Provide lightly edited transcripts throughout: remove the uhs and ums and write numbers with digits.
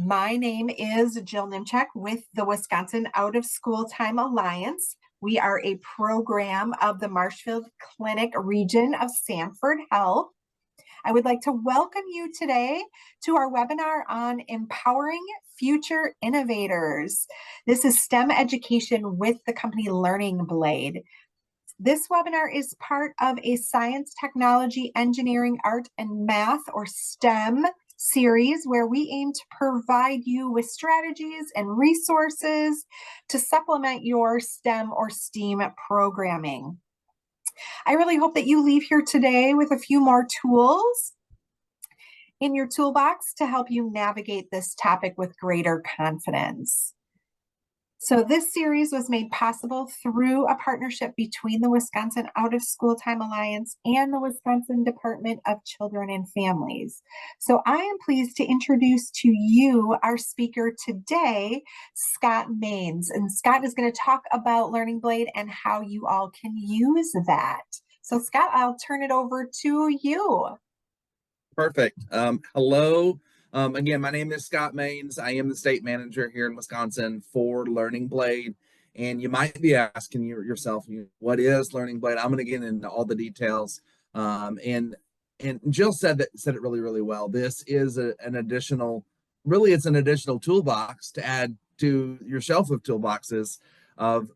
My name is Jill Nimchek with the Wisconsin Out of School Time Alliance. We are a program of the Marshfield Clinic region of Sanford Health. I would like to welcome you today to our webinar on empowering future innovators. This is STEM education with the company Learning Blade. This webinar is part of a science, technology, engineering, art, and math, or STEM series, where we aim to provide you with strategies and resources to supplement your STEM or STEAM programming. I really hope that you leave here today with a few more tools in your toolbox to help you navigate this topic with greater confidence. So this series was made possible through a partnership between the Wisconsin Out of School Time Alliance and the Wisconsin Department of Children and Families. So I am pleased to introduce to you our speaker today, Scott Maines. And Scott is going to talk about Learning Blade and how you all can use that. So Scott, I'll turn it over to you. Perfect. Hello. Again, my name is Scott Maines. I am the state manager here in Wisconsin for Learning Blade. And you might be asking yourself, what is Learning Blade? I'm going to get into all the details. And Jill said it really, really well. This is an additional toolbox to add to your shelf of toolboxes of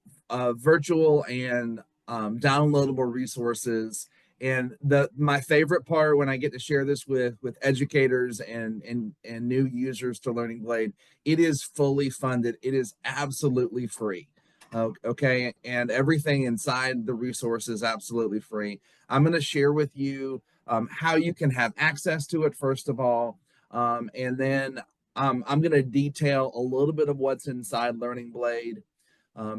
virtual and downloadable resources. And my favorite part when I get to share this with educators and new users to Learning Blade, it is fully funded. It is absolutely free. Okay, and everything inside the resource is absolutely free. I'm going to share with you how you can have access to it, first of all, and then I'm going to detail a little bit of what's inside Learning Blade,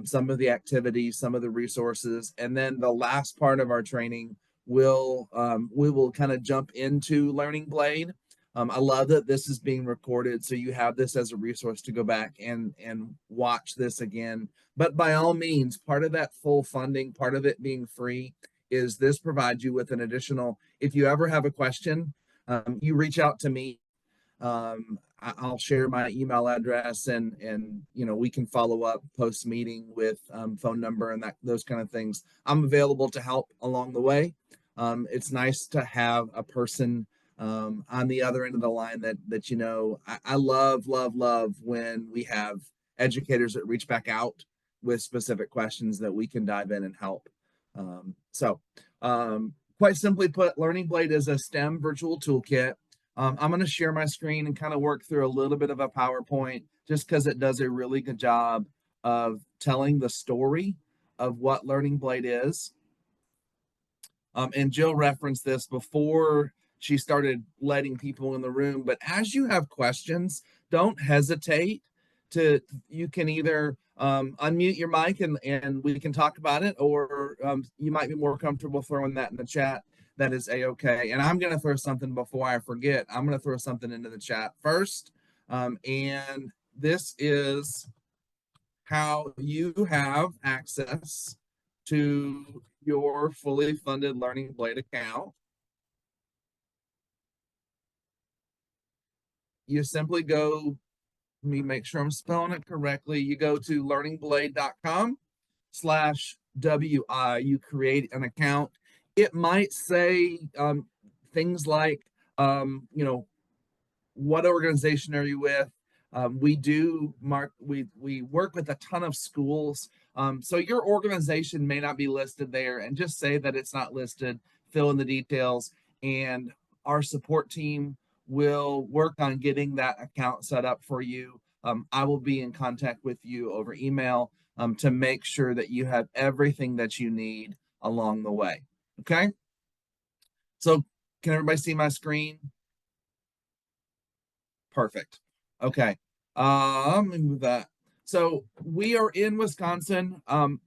some of the activities, some of the resources, and then the last part of our training we will kind of jump into Learning Blade. I love that this is being recorded, so you have this as a resource to go back and watch this again. But by all means, part of that full funding, part of it being free, is this provides you with an additional, if you ever have a question, you reach out to me. I'll share my email address and we can follow up post meeting with phone number and those kind of things. I'm available to help along the way. It's nice to have a person on the other end of the line that I love when we have educators that reach back out with specific questions that we can dive in and help. Quite simply put, Learning Blade is a STEM virtual toolkit. I'm going to share my screen and kind of work through a little bit of a PowerPoint just because it does a really good job of telling the story of what Learning Blade is. And Jill referenced this before she started letting people in the room, but as you have questions, don't hesitate you can either unmute your mic and we can talk about it, or you might be more comfortable throwing that in the chat. That is a-okay. And I'm going to throw something before I forget. I'm going to throw something into the chat first. And this is how you have access to your fully funded Learning Blade account. You simply go, let me make sure I'm spelling it correctly. You go to learningblade.com/WI. You create an account. It might say things like, what organization are you with? We work with a ton of schools. So your organization may not be listed there, and just say that it's not listed, fill in the details, and our support team will work on getting that account set up for you. I will be in contact with you over email to make sure that you have everything that you need along the way. Okay, so can everybody see my screen? Perfect. Okay, let me move that. So we are in Wisconsin in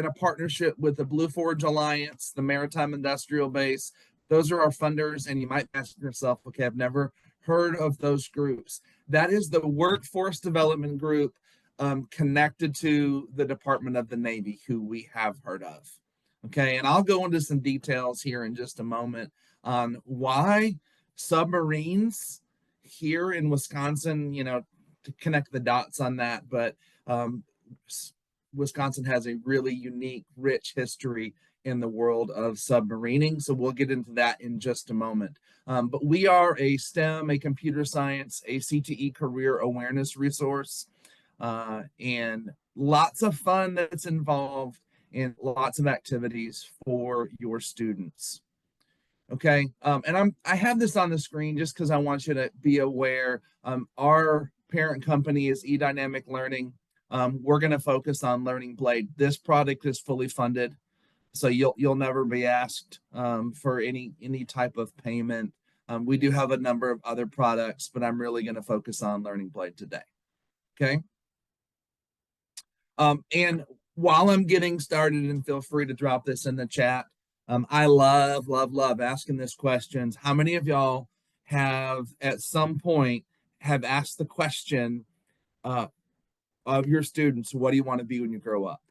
a partnership with the Blue Forge Alliance, the Maritime Industrial Base. Those are our funders, and you might ask yourself, okay, I've never heard of those groups. That is the workforce development group connected to the Department of the Navy, who we have heard of. Okay, and I'll go into some details here in just a moment on why submarines here in Wisconsin, to connect the dots on that, but um, Wisconsin has a really unique, rich history in the world of submarining. So we'll get into that in just a moment. But we are a STEM, a computer science, a CTE career awareness resource, and lots of fun that's involved and lots of activities for your students. Okay, and I have this on the screen just because I want you to be aware. Our parent company is eDynamic Learning. We're going to focus on Learning Blade. This product is fully funded, so you'll never be asked for any type of payment. We do have a number of other products, but I'm really going to focus on Learning Blade today. Okay. And while I'm getting started, and feel free to drop this in the chat, I love asking this questions. How many of y'all have at some point have asked the question of your students, what do you want to be when you grow up?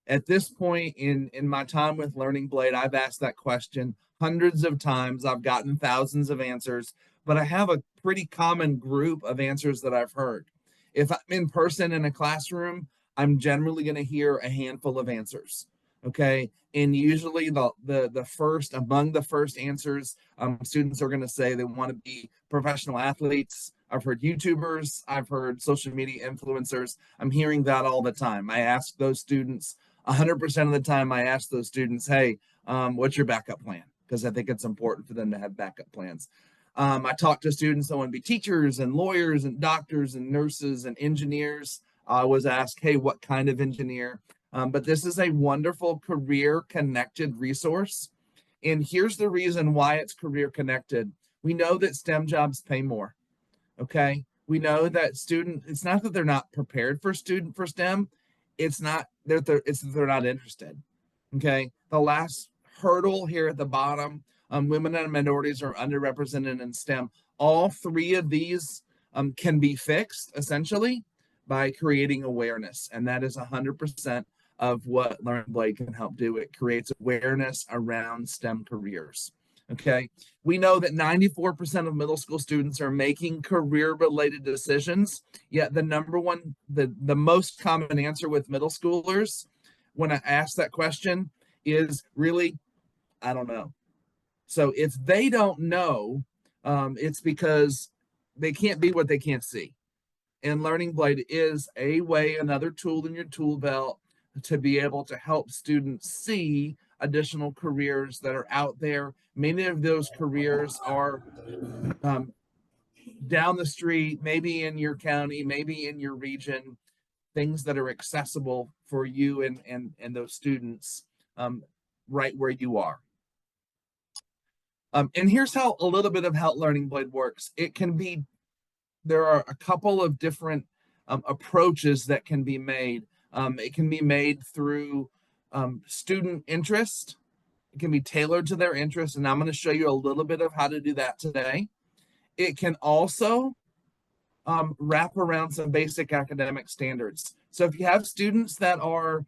At this point in my time with Learning Blade, I've asked that question hundreds of times. I've gotten thousands of answers, but I have a pretty common group of answers that I've heard. If I'm in person in a classroom, I'm generally going to hear a handful of answers. Okay. And usually the first among the first answers, students are going to say they want to be professional athletes. I've heard YouTubers, I've heard social media influencers. I'm hearing that all the time. I ask those students 100% of the time, I ask those students, hey, what's your backup plan? Because I think it's important for them to have backup plans. I talk to students that want to be teachers and lawyers and doctors and nurses and engineers. I was asked, hey, what kind of engineer? But this is a wonderful career connected resource. And here's the reason why it's career connected. We know that STEM jobs pay more. Okay. We know that it's not that they're not prepared for STEM. It's not it's that they're not interested. Okay. The last hurdle here at the bottom, women and minorities are underrepresented in STEM. All three of these can be fixed essentially by creating awareness. And that is 100% of what Learning Blade can help do. It creates awareness around STEM careers. Okay. We know that 94% of middle school students are making career related decisions. Yet the most common answer with middle schoolers when I ask that question is really, I don't know. So if they don't know, it's because they can't be what they can't see. And Learning Blade is a way, another tool in your tool belt to be able to help students see additional careers that are out there. Many of those careers are down the street, maybe in your county, maybe in your region, things that are accessible for you and those students right where you are. And here's how a little bit of how Learning Blade works. There are a couple of different approaches that can be made. It can be made through student interest. It can be tailored to their interest, and I'm going to show you a little bit of how to do that today. It can also wrap around some basic academic standards. So if you have students that are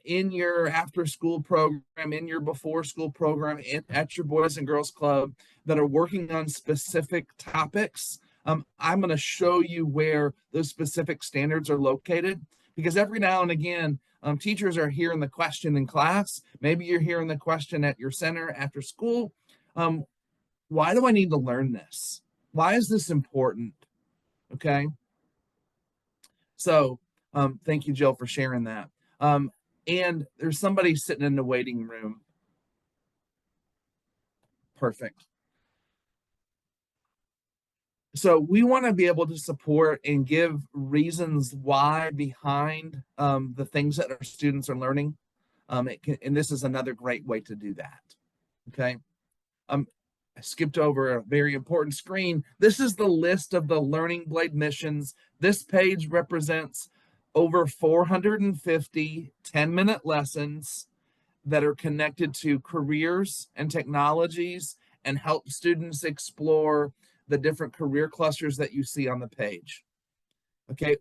in your after school program, in your before school program, at your Boys and Girls Club that are working on specific topics, I'm going to show you where those specific standards are located, because every now and again, teachers are hearing the question in class. Maybe you're hearing the question at your center after school. Why do I need to learn this? Why is this important? Okay. So thank you, Jill, for sharing that. And there's somebody sitting in the waiting room. Perfect. So we want to be able to support and give reasons why behind the things that our students are learning. And this is another great way to do that. Okay. I skipped over a very important screen. This is the list of the Learning Blade missions. This page represents over 450 10-minute lessons that are connected to careers and technologies and help students explore the different career clusters that you see on the page. Okay,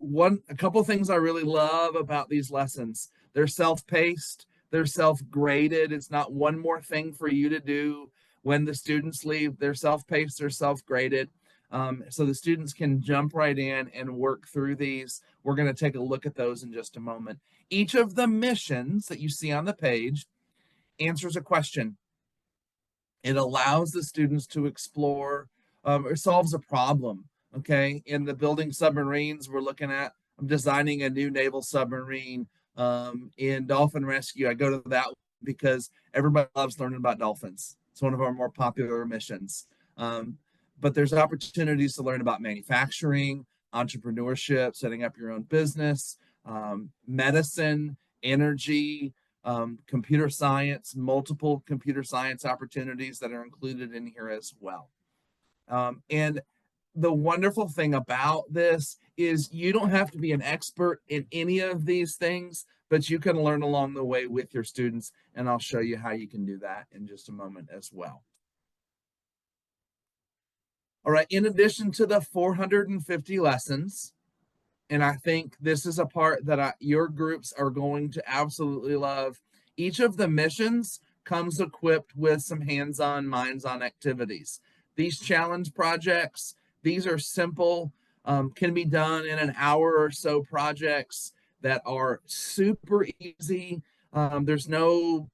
a couple things I really love about these lessons. They're self-paced, they're self-graded. It's not one more thing for you to do when the students leave. They're self-paced, they're self-graded. so the students can jump right in and work through these. We're going to take a look at those in just a moment. Each of the missions that you see on the page answers a question. It allows the students to explore or solves a problem. Okay, in the building submarines, we're looking at designing a new naval submarine. In dolphin rescue, I go to that because everybody loves learning about dolphins. It's one of our more popular missions. Um, but there's opportunities to learn about manufacturing, entrepreneurship, setting up your own business, medicine, energy, computer science, multiple computer science opportunities that are included in here as well. And the wonderful thing about this is you don't have to be an expert in any of these things, but you can learn along the way with your students. And I'll show you how you can do that in just a moment as well. All right, in addition to the 450 lessons, and I think this is a part that your groups are going to absolutely love. Each of the missions comes equipped with some hands-on, minds-on activities. These challenge projects, these are simple, can be done in an hour or so projects that are super easy. There's no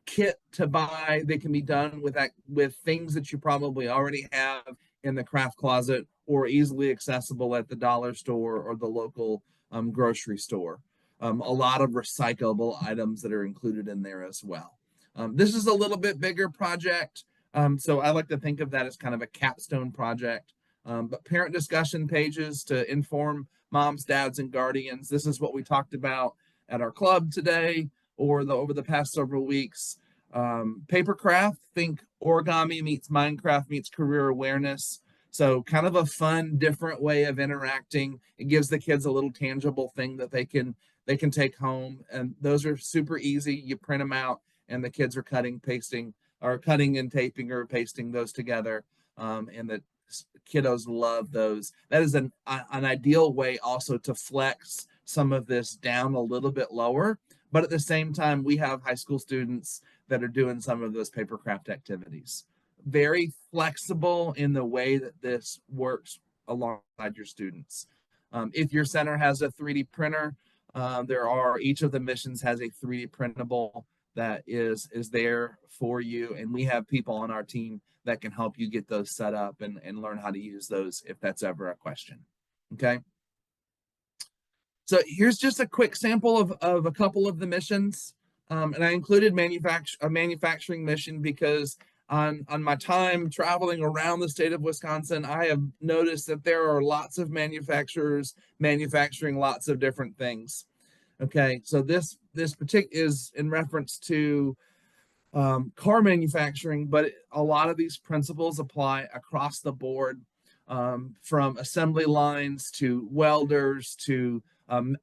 kit to buy. They can be done with things that you probably already have in the craft closet or easily accessible at the dollar store or the local grocery store. A lot of recyclable items that are included in there as well. This is a little bit bigger project, so I like to think of that as kind of a capstone project. But parent discussion pages to inform moms, dads, and guardians. This is what we talked about at our club today or over the past several weeks. Papercraft, think origami meets Minecraft meets career awareness. So kind of a fun, different way of interacting. It gives the kids a little tangible thing that they can take home, and those are super easy. You print them out, and the kids are cutting, pasting, or cutting and taping or pasting those together, and the kiddos love those. That is an ideal way also to flex some of this down a little bit lower, but at the same time, we have high school students that are doing some of those papercraft activities. Very flexible in the way that this works alongside your students. If your center has a 3D printer, each of the missions has a 3D printable that is there for you, and we have people on our team that can help you get those set up and learn how to use those if that's ever a question. Okay. So here's just a quick sample of a couple of the missions. And I included a manufacturing mission because on my time traveling around the state of Wisconsin, I have noticed that there are lots of manufacturers manufacturing lots of different things. Okay, so this particular is in reference to car manufacturing, but a lot of these principles apply across the board, from assembly lines to welders to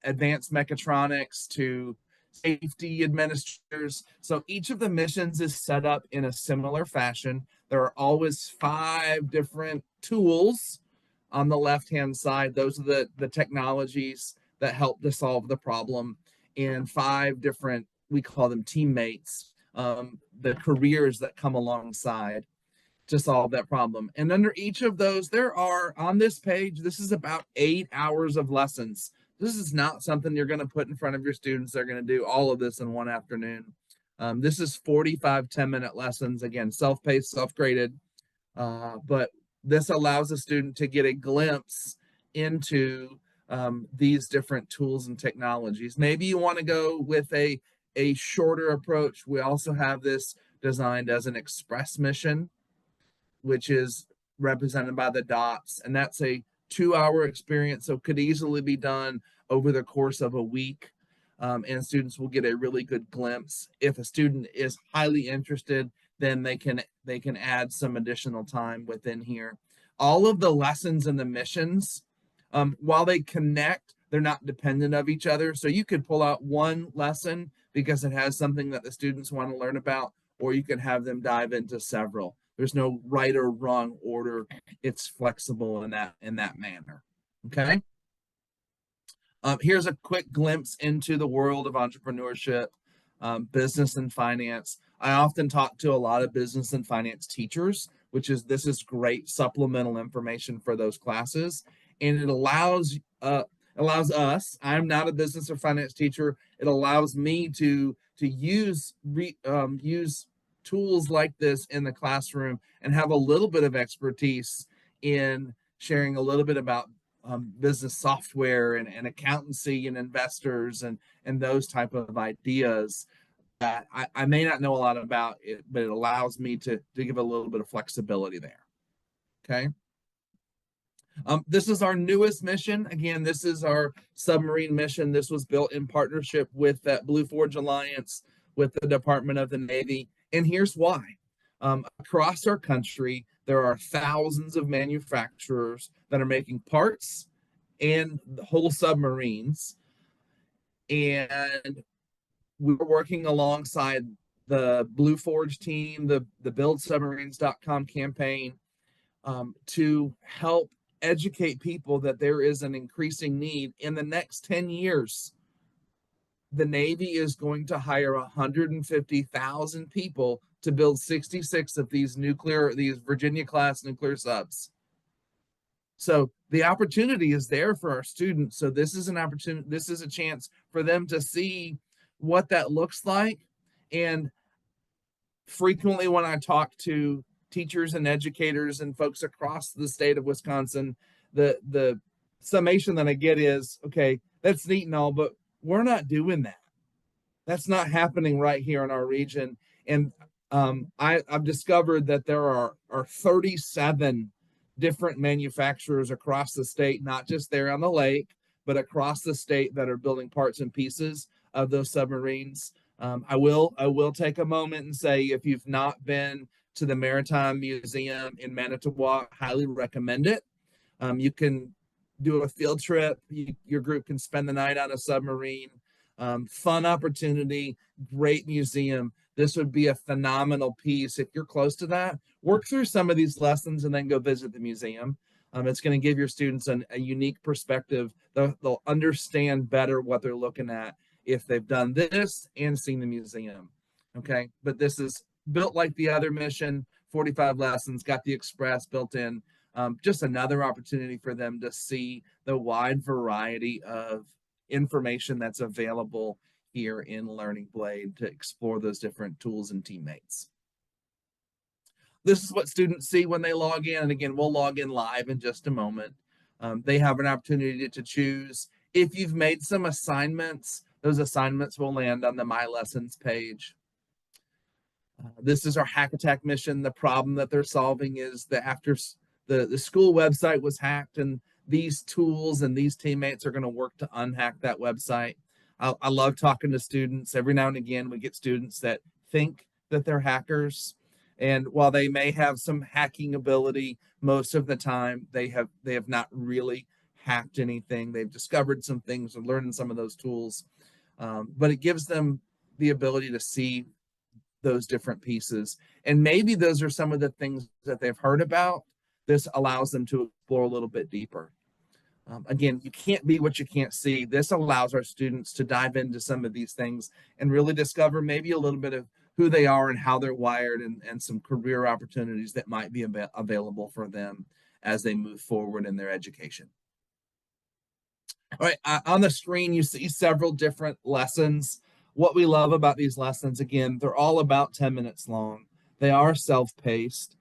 advanced mechatronics to safety administrators. So each of the missions is set up in a similar fashion. There are always 5 different tools on the left-hand side. Those are the technologies that help to solve the problem, and 5 different, we call them teammates, the careers that come alongside to solve that problem. And under each of those, there are, on this page, this is about 8 hours of lessons. This is not something you're going to put in front of your students. They're going to do all of this in one afternoon. This is 45 10-minute lessons, again, self-paced, self-graded, but this allows a student to get a glimpse into these different tools and technologies. Maybe you want to go with a shorter approach. We also have this designed as an express mission, which is represented by the dots, and that's a 2-hour experience, so could easily be done over the course of a week, and students will get a really good glimpse. If a student is highly interested, then they can add some additional time within here. All of the lessons and the missions, while they connect, they're not dependent of each other. So you could pull out one lesson because it has something that the students want to learn about, or you could have them dive into several. There's no right or wrong order. It's flexible in that manner. Okay. Here's a quick glimpse into the world of entrepreneurship, business and finance. I often talk to a lot of business and finance teachers which is this is great supplemental information for those classes, and it allows us. I'm not a business or finance teacher. It allows me to use tools like this in the classroom and have a little bit of expertise in sharing a little bit about business software and accountancy and investors and those type of ideas that I may not know a lot about it, but it allows me to give a little bit of flexibility there. Okay. This is our newest mission. Again, this is our submarine mission. This was built in partnership with that Blue Forge Alliance with the Department of the Navy. And here's why. Across our country, there are thousands of manufacturers that are making parts and whole submarines. And we're working alongside the Blue Forge team, the buildsubmarines.com campaign, to help educate people that there is an increasing need. In the next 10 years, the Navy is going to hire 150,000 people to build 66 of these Virginia class nuclear subs. So the opportunity is there for our students. So this is an opportunity, this is a chance for them to see what that looks like. And frequently when I talk to teachers and educators and folks across the state of Wisconsin, the summation that I get is, okay, that's neat and all, but we're not doing that. That's not happening right here in our region. And I've discovered that there are 37 different manufacturers across the state, not just there on the lake, but across the state that are building parts and pieces of those submarines. I will take a moment and say, if you've not been to the Maritime Museum in Manitowoc, highly recommend it. You can do a field trip. Your group can spend the night on a submarine. Fun opportunity, great museum. This would be a phenomenal piece. If you're close to that, work through some of these lessons and then go visit the museum. It's going to give your students a unique perspective. They'll understand better what they're looking at if they've done this and seen the museum. Okay, but this is built like the other mission, 45 lessons, got the express built in. Just another opportunity for them to see the wide variety of information that's available here in Learning Blade to explore those different tools and teammates. This is what students see when they log in. And again, we'll log in live in just a moment. They have an opportunity to choose. If you've made some assignments, those assignments will land on the My Lessons page. This is our Hack Attack mission. The problem that they're solving is that after the school website was hacked, and these tools and these teammates are going to work to unhack that website. I love talking to students. Every now and again, we get students that think that they're hackers. And while they may have some hacking ability, most of the time they have not really hacked anything. They've discovered some things and learned some of those tools. But it gives them the ability to see those different pieces. And maybe those are some of the things that they've heard about. This allows them to explore a little bit deeper. Again, you can't be what you can't see. This allows our students to dive into some of these things and really discover maybe a little bit of who they are and how they're wired, and some career opportunities that might be available for them as they move forward in their education. All right, on the screen, you see several different lessons. What we love about these lessons, again, they're all about 10 minutes long. They are self-paced.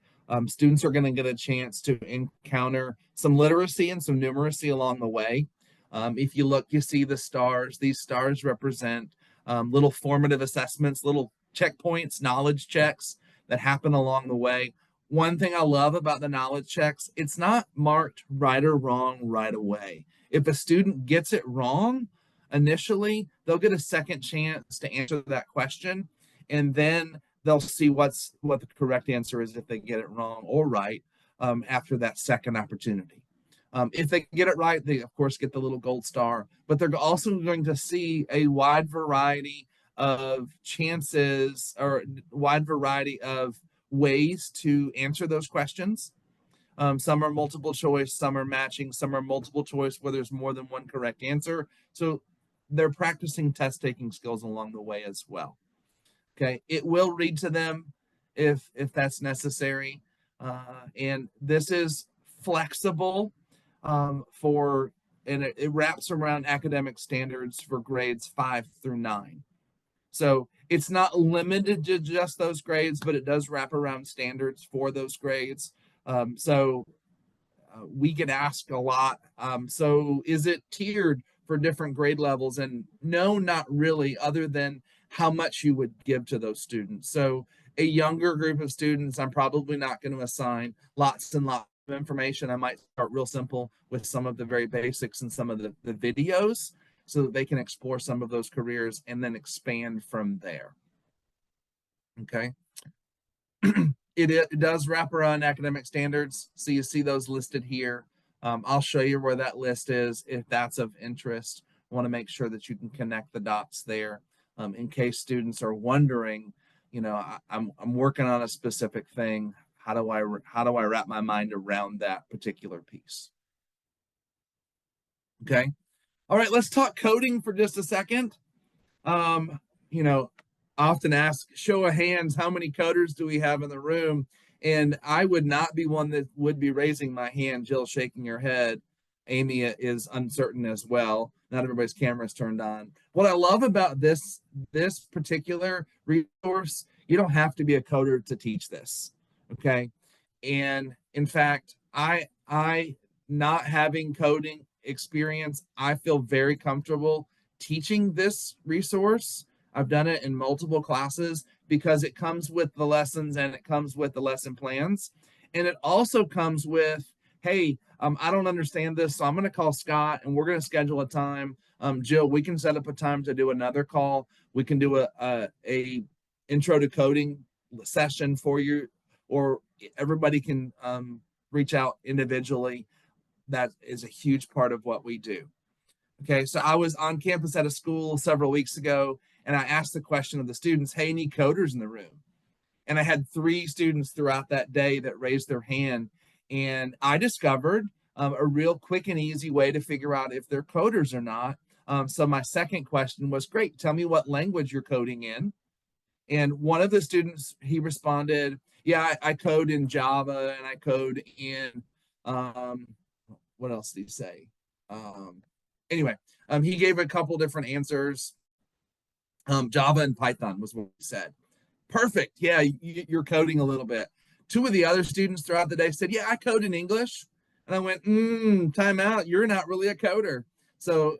Students are going to get a chance to encounter some literacy and some numeracy along the way. If you look, you see the stars. These stars represent little formative assessments, little checkpoints, knowledge checks that happen along the way. One thing I love about the knowledge checks, it's not marked right or wrong right away. If a student gets it wrong initially, they'll get a second chance to answer that question, and then they'll see what the correct answer is if they get it wrong or right after that second opportunity. If they get it right, they of course get the little gold star, but they're also going to see a wide variety of chances or wide variety of ways to answer those questions. Some are multiple choice, some are matching, some are multiple choice where there's more than one correct answer. So they're practicing test taking skills along the way as well. Okay, it will read to them if that's necessary. And this is flexible and it wraps around academic standards for grades 5 through 9. So it's not limited to just those grades, but it does wrap around standards for those grades. So we get asked a lot. So is it tiered for different grade levels? And no, not really, other than how much you would give to those students. So a younger group of students, I'm probably not going to assign lots and lots of information. I might start real simple with some of the very basics and some of the videos so that they can explore some of those careers and then expand from there. Okay. It does wrap around academic standards. So you see those listed here. I'll show you where that list is if that's of interest. I want to make sure that you can connect the dots there in case students are wondering, I'm working on a specific thing. How do I wrap my mind around that particular piece? Okay. All right, let's talk coding for just a second. Um, you know, often ask, show of hands, how many coders do we have in the room? And I would not be one that would be raising my hand. Jill shaking her head. Amy is uncertain as well. Not everybody's camera is turned on. What I love about this particular resource, you don't have to be a coder to teach this. Okay. And in fact, I not having coding experience, I feel very comfortable teaching this resource. I've done it in multiple classes because it comes with the lessons and it comes with the lesson plans. And it also comes with, hey, I don't understand this, so I'm going to call Scott and we're going to schedule a time. Jill, we can set up a time to do another call. We can do a intro to coding session for you, or everybody can reach out individually. That is a huge part of what we do. Okay, so I was on campus at a school several weeks ago, and I asked the question of the students, hey, any coders in the room? And I had 3 students throughout that day that raised their hand. And I discovered a real quick and easy way to figure out if they're coders or not. So my second question was, great, tell me what language you're coding in. And one of the students, he responded, yeah, I code in Java and I code in, what else did he say? Anyway, he gave a couple different answers. Java and Python was what he said. Perfect. Yeah, you're coding a little bit. 2 of the other students throughout the day said, yeah, I code in English. And I went, time out. You're not really a coder. So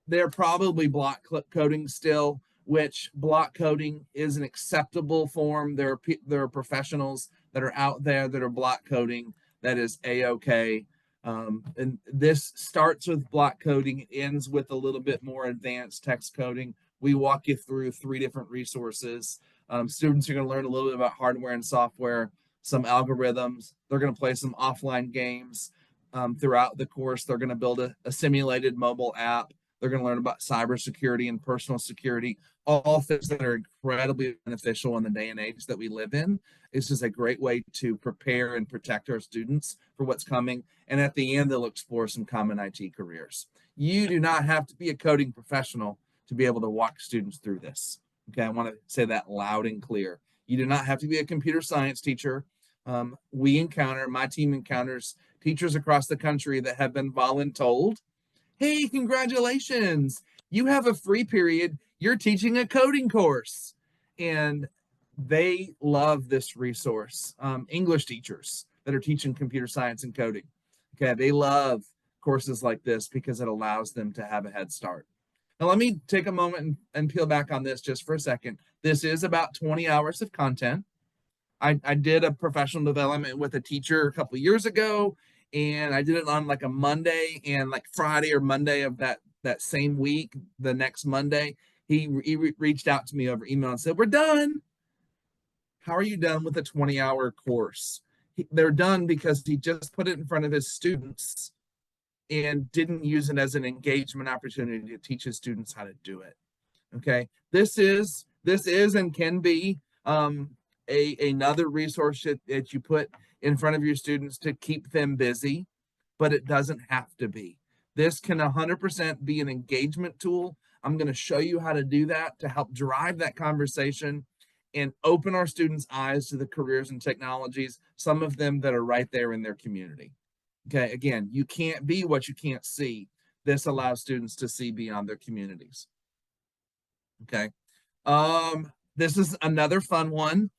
they're probably block coding still, which block coding is an acceptable form. There are professionals that are out there that are block coding. That is A-OK. And this starts with block coding, ends with a little bit more advanced text coding. We walk you through 3 different resources. Students are going to learn a little bit about hardware and software, some algorithms. They're going to play some offline games throughout the course. They're going to build a simulated mobile app. They're going to learn about cybersecurity and personal security, all things that are incredibly beneficial in the day and age that we live in. It's just a great way to prepare and protect our students for what's coming. And at the end, they'll explore some common IT careers. You do not have to be a coding professional to be able to walk students through this. Okay, I want to say that loud and clear. You do not have to be a computer science teacher. My team encounters teachers across the country that have been voluntold, hey, congratulations, you have a free period, you're teaching a coding course. And they love this resource. English teachers that are teaching computer science and coding. Okay, they love courses like this because it allows them to have a head start. Now, let me take a moment and peel back on this just for a second. This is about 20 hours of content. I did a professional development with a teacher a couple of years ago, and I did it on like a Monday, and like Friday or Monday of that same week, the next Monday, he reached out to me over email and said, we're done. How are you done with a 20-hour course? They're done because he just put it in front of his students and didn't use it as an engagement opportunity to teach his students how to do it. Okay, this is and can be another resource that you put in front of your students to keep them busy, but it doesn't have to be. This can 100% be an engagement tool. I'm going to show you how to do that to help drive that conversation and open our students' eyes to the careers and technologies, some of them that are right there in their community. Okay, again, you can't be what you can't see. This allows students to see beyond their communities. Okay. This is another fun one.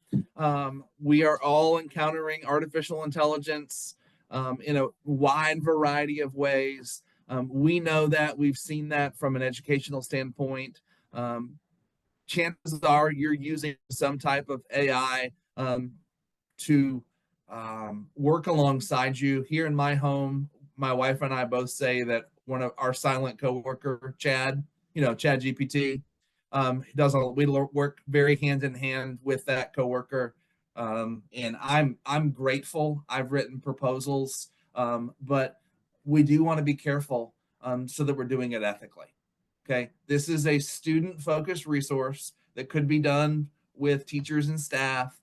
We are all encountering artificial intelligence in a wide variety of ways. We know that, we've seen that from an educational standpoint. Chances are you're using some type of AI to work alongside you. Here in my home, my wife and I both say that one of our silent coworker, Chad, Chad GPT, we work very hand in hand with that coworker. And I'm grateful. I've written proposals, but we do want to be careful so that we're doing it ethically. Okay, this is a student-focused resource that could be done with teachers and staff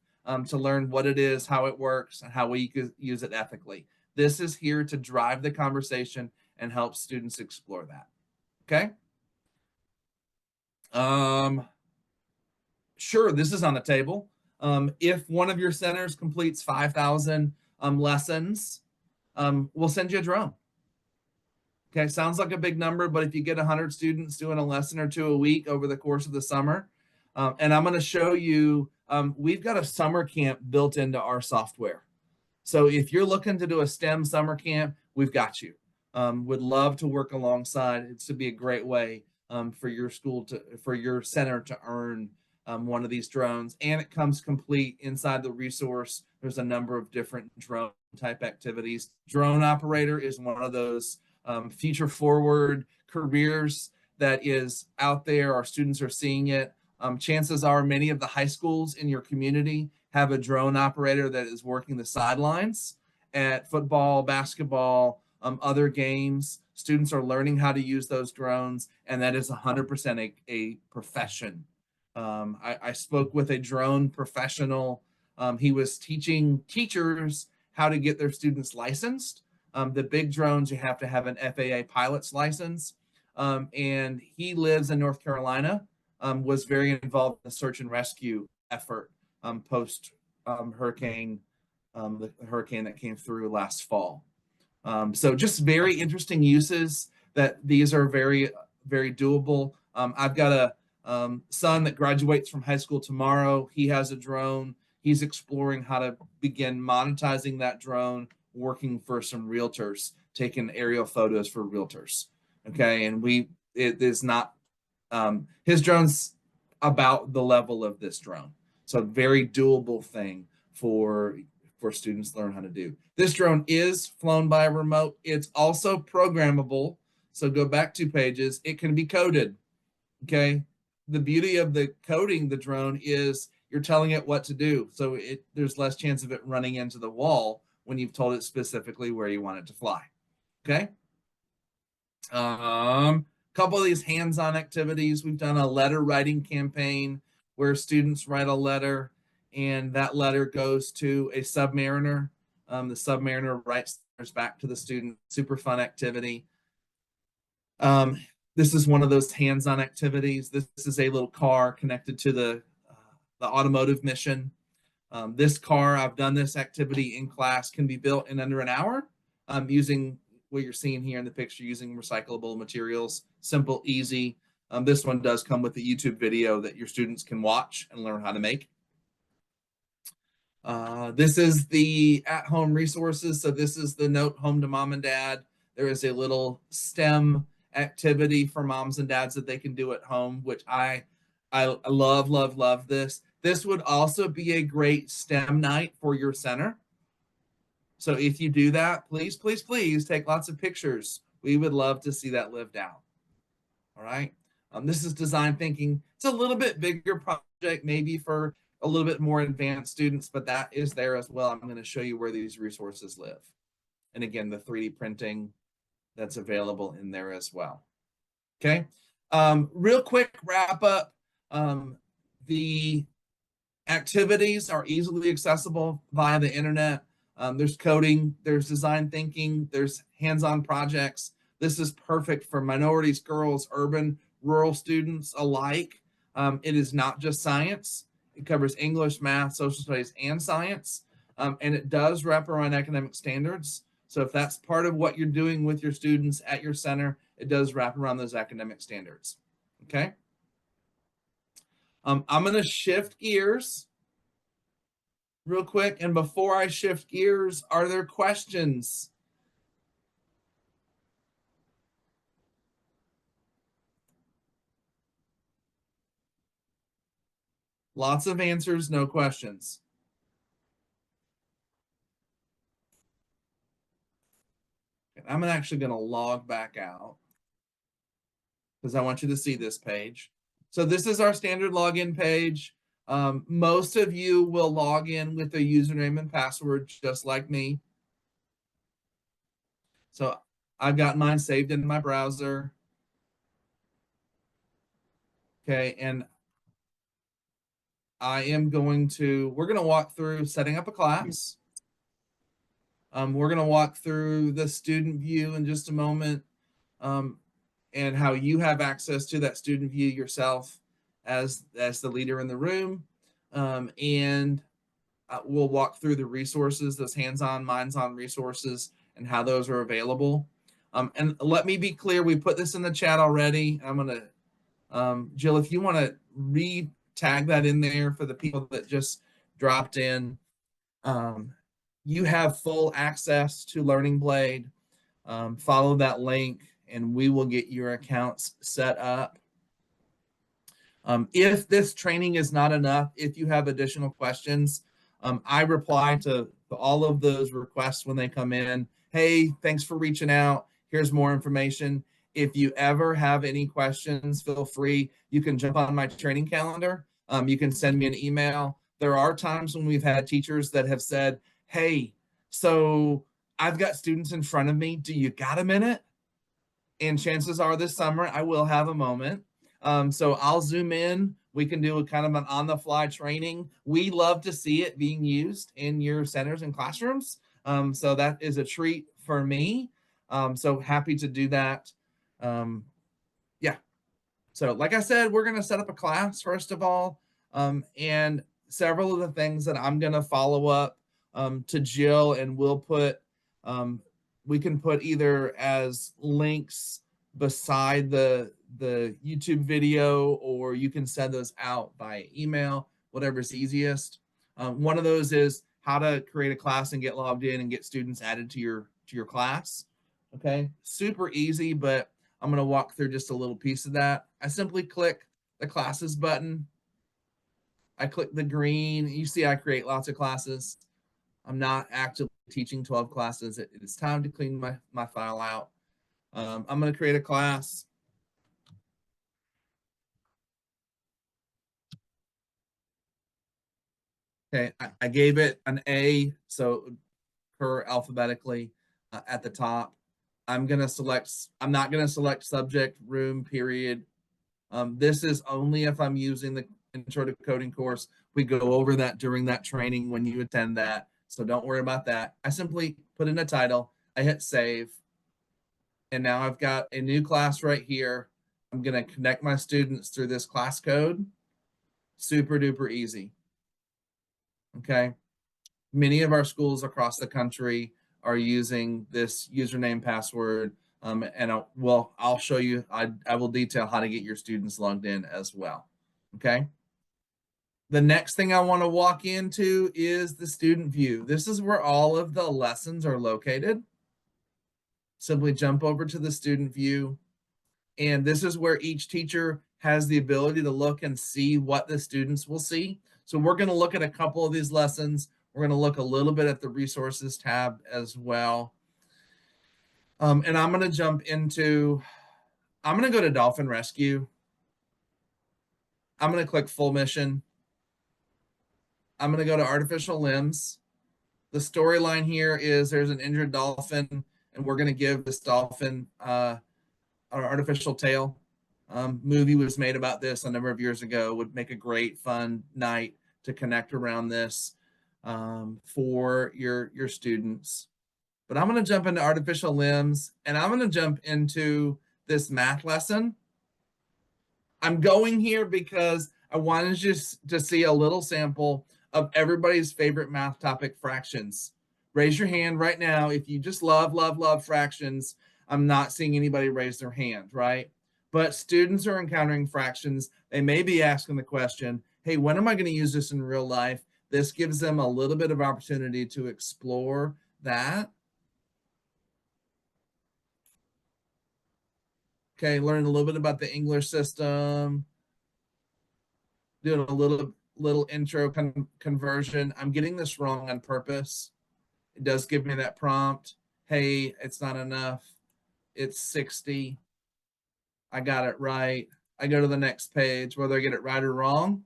to learn what it is, how it works, and how we could use it ethically. This is here to drive the conversation and help students explore that. Okay. Sure, this is on the table. If one of your centers completes 5,000 lessons, we'll send you a drone. Okay, sounds like a big number, but if you get 100 students doing a lesson or two a week over the course of the summer, and I'm going to show you, we've got a summer camp built into our software. So if you're looking to do a STEM summer camp, we've got you. Would love to work alongside. It's to be a great way for your for your center to earn one of these drones, and it comes complete inside the resource. There's a number of different drone type activities. Drone operator is one of those future forward careers that is out there. Our students are seeing it. Chances are many of the high schools in your community have a drone operator that is working the sidelines at football, basketball, other games. Students are learning how to use those drones, and that is 100% a profession. I spoke with a drone professional. He was teaching teachers how to get their students licensed. The big drones, you have to have an FAA pilot's license. And he lives in North Carolina, was very involved in the search and rescue effort post hurricane, the hurricane that came through last fall. So just very interesting uses that these are very, very doable. I've got a son that graduates from high school tomorrow. He has a drone. He's exploring how to begin monetizing that drone, working for some realtors, taking aerial photos for realtors. Okay, and it is not his drone's about the level of this drone, so very doable thing for students to learn how to do. This drone is flown by a remote. It's also programmable. So go back 2 pages. It can be coded. Okay, the beauty of the coding the drone is you're telling it what to do, so there's less chance of it running into the wall when you've told it specifically where you want it to fly. Okay. Couple of these hands-on activities. We've done a letter writing campaign where students write a letter, and that letter goes to a submariner. The submariner writes letters back to the student. Super fun activity. This is one of those hands-on activities. This is a little car connected to the automotive mission. This car, I've done this activity in class, can be built in under an hour using what you're seeing here in the picture, using recyclable materials. Simple, easy. This one does come with a YouTube video that your students can watch and learn how to make. This is the at-home resources. So this is the note home to mom and dad. There is a little STEM activity for moms and dads that they can do at home, which I love, love, love this. This would also be a great STEM night for your center. So if you do that, please, please, please take lots of pictures. We would love to see that lived out. All right. This is design thinking. It's a little bit bigger project, maybe for a little bit more advanced students, but that is there as well. I'm going to show you where these resources live. And again, the 3D printing that's available in there as well. Okay. Real quick wrap up. The activities are easily accessible via the internet. There's coding, there's design thinking, there's hands-on projects. This is perfect for minorities, girls, urban, rural students alike. It is not just science. It covers English, math, social studies, and science. And it does wrap around academic standards. So if that's part of what you're doing with your students at your center, it does wrap around those academic standards. Okay. I'm going to shift gears real quick. And before I shift gears, are there questions? Lots of answers, no questions. I'm actually going to log back out because I want you to see this page. So this is our standard login page. Most of you will log in with a username and password, just like me. So I've got mine saved in my browser. Okay, and we're going to walk through setting up a class. We're going to walk through the student view in just a moment, and how you have access to that student view yourself as the leader in the room. And we'll walk through the resources, those hands-on, minds-on resources, and how those are available. And let me be clear, we put this in the chat already. I'm going to, Jill, if you want to re-tag that in there for the people that just dropped in. You have full access to Learning Blade. Follow that link and we will get your accounts set up. If this training is not enough, if you have additional questions, I reply to all of those requests when they come in. Hey, thanks for reaching out. Here's more information. If you ever have any questions, feel free. You can jump on my training calendar. You can send me an email. There are times when we've had teachers that have said, hey, so I've got students in front of me. Do you got a minute? And chances are this summer I will have a moment. So I'll zoom in. We can do a kind of an on-the-fly training. We love to see it being used in your centers and classrooms. So that is a treat for me. So happy to do that. Yeah. So like I said, we're going to set up a class first of all. And several of the things that I'm going to follow up to Jill, and we can put either as links beside the YouTube video, or you can send those out by email, whatever's easiest. One of those is how to create a class and get logged in and get students added to your class. Okay, super easy, but I'm going to walk through just a little piece of that. I simply click the classes button. I click the green. You see I create lots of classes. I'm not actively teaching 12 classes. It is time to clean my file out. I'm going to create a class. Okay, I gave it an A, so per alphabetically at the top. I'm not going to select subject, room, period. This is only if I'm using the intro to coding course. We go over that during that training when you attend that. So don't worry about that. I simply put in a title, I hit save, and now I've got a new class right here. I'm going to connect my students through this class code. Super duper easy. Okay. Many of our schools across the country are using this username password. And I'll show you, I will detail how to get your students logged in as well. Okay. The next thing I want to walk into is the student view. This is where all of the lessons are located. Simply jump over to the student view. And this is where each teacher has the ability to look and see what the students will see. So we're going to look at a couple of these lessons. We're going to look a little bit at the resources tab as well. And I'm going to go to Dolphin Rescue. I'm going to click full mission. I'm going to go to artificial limbs. The storyline here is there's an injured dolphin, and we're going to give this dolphin an artificial tail. Movie was made about this a number of years ago. Would make a great fun night to connect around this for your students. But I'm going to jump into artificial limbs, and I'm going to jump into this math lesson. I'm going here because I wanted just to see a little sample of everybody's favorite math topic, fractions. Raise your hand right now if you just love fractions. I'm not seeing anybody raise their hand, right? But students are encountering fractions. They may be asking the question, hey, when am I going to use this in real life? This gives them a little bit of opportunity to explore that. Okay, learn a little bit about the English system, doing a little intro conversion. I'm getting this wrong on purpose. It does give me that prompt. Hey, it's not enough. It's 60. I got it right. I go to the next page. Whether I get it right or wrong,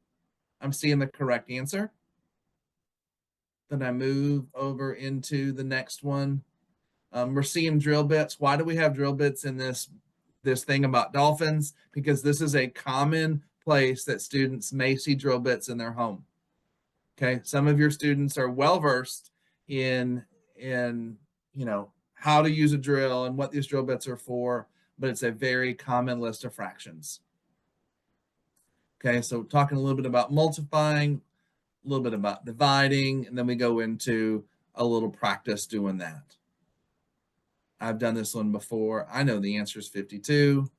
I'm seeing the correct answer. Then I move over into the next one. We're seeing drill bits. Why do we have drill bits in this thing about dolphins? Because this is a common place that students may see drill bits in their home. Okay, some of your students are well versed in how to use a drill and what these drill bits are for, but it's a very common list of fractions. Okay, so talking a little bit about multiplying, a little bit about dividing, and then we go into a little practice doing that. I've done this one before. I know the answer is 52.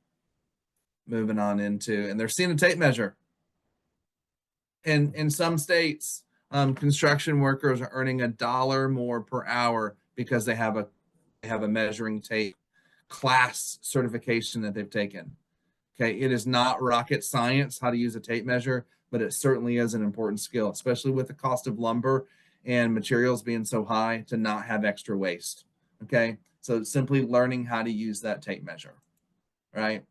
Moving on into, and they're seeing a tape measure. And in some states, construction workers are earning $1 more per hour because they have a measuring tape class certification that they've taken. Okay, it is not rocket science how to use a tape measure, but it certainly is an important skill, especially with the cost of lumber and materials being so high, to not have extra waste. Okay, so simply learning how to use that tape measure, right?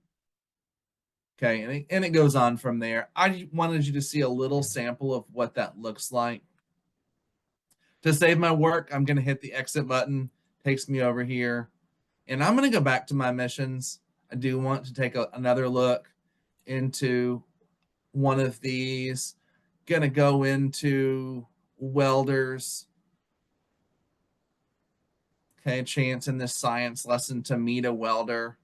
Okay, and it goes on from there. I wanted you to see a little sample of what that looks like. To save my work, I'm going to hit the exit button. Takes me over here. And I'm going to go back to my missions. I do want to take another look into one of these. Going to go into welders. Okay, chance in this science lesson to meet a welder.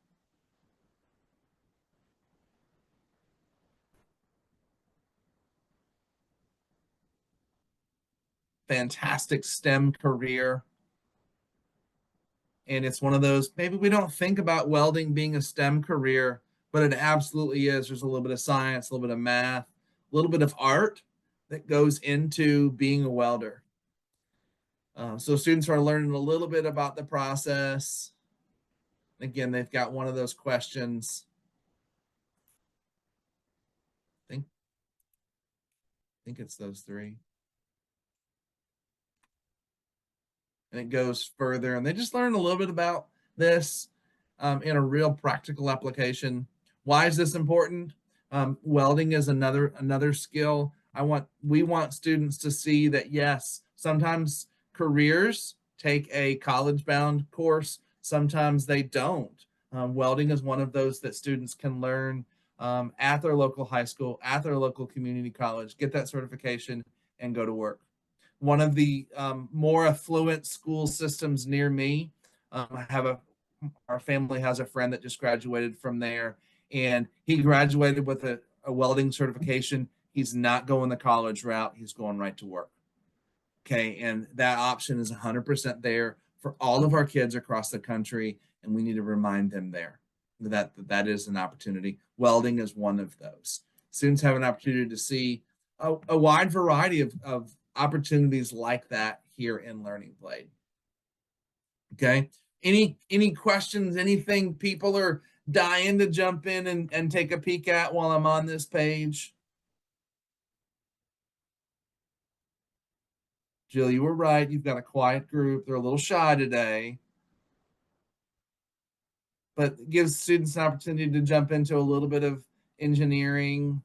Fantastic STEM career. And it's one of those, maybe we don't think about welding being a STEM career, but it absolutely is. There's a little bit of science, a little bit of math, a little bit of art that goes into being a welder. So students are learning a little bit about the process. Again, they've got one of those questions. I think it's those three. And it goes further, and they just learn a little bit about this in a real practical application. Why is this important? Welding is another skill. We want students to see that yes, sometimes careers take a college-bound course, sometimes they don't. Welding is one of those that students can learn at their local high school, at their local community college, get that certification, and go to work. One of the more affluent school systems near me, our family has a friend that just graduated from there, and he graduated with a welding certification. He's not going the college route, he's going right to work. Okay, and that option is 100% there for all of our kids across the country, and we need to remind them there that is an opportunity. Welding is one of those. Students have an opportunity to see a wide variety of opportunities like that here in Learning Blade. Okay, any questions, anything people are dying to jump in and take a peek at while I'm on this page? Jill, you were right. You've got a quiet group. They're a little shy today, but it gives students an opportunity to jump into a little bit of engineering,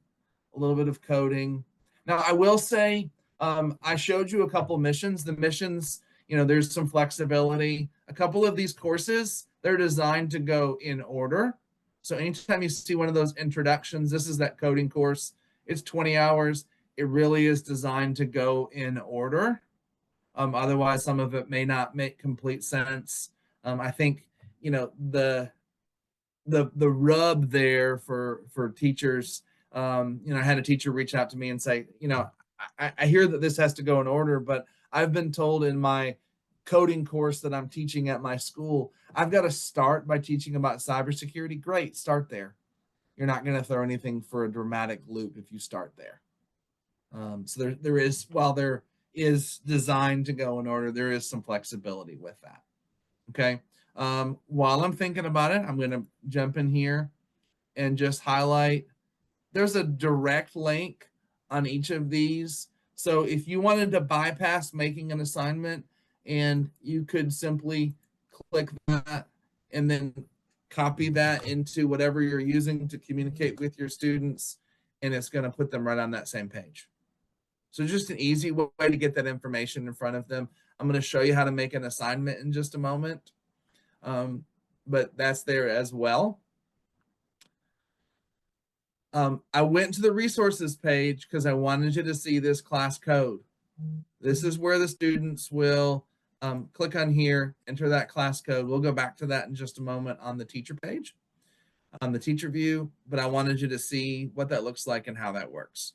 a little bit of coding. Now, I will say, I showed you a couple missions. The missions, there's some flexibility. A couple of these courses, they're designed to go in order. So anytime you see one of those introductions, this is that coding course. It's 20 hours. It really is designed to go in order. Otherwise, some of it may not make complete sense. I think, the rub there for teachers I had a teacher reach out to me and say, I hear that this has to go in order, but I've been told in my coding course that I'm teaching at my school, I've got to start by teaching about cybersecurity. Great, start there. You're not going to throw anything for a dramatic loop if you start there. So there is, while there is designed to go in order, there is some flexibility with that. Okay. While I'm thinking about it, I'm going to jump in here and just highlight. There's a direct link on each of these. So if you wanted to bypass making an assignment, and you could simply click that and then copy that into whatever you're using to communicate with your students, and it's going to put them right on that same page. So just an easy way to get that information in front of them. I'm going to show you how to make an assignment in just a moment, but that's there as well. I went to the resources page because I wanted you to see this class code. This is where the students will click on here, enter that class code. We'll go back to that in just a moment on the teacher page, on the teacher view, but I wanted you to see what that looks like and how that works.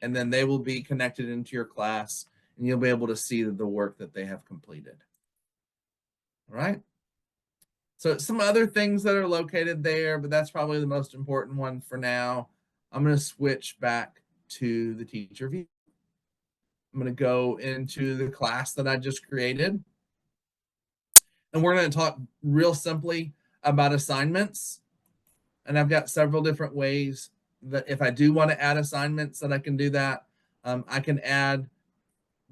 And then they will be connected into your class, and you'll be able to see the work that they have completed. All right. So some other things that are located there, but that's probably the most important one for now. I'm going to switch back to the teacher view. I'm going to go into the class that I just created. And we're going to talk real simply about assignments. And I've got several different ways that if I do want to add assignments that I can do that. I can add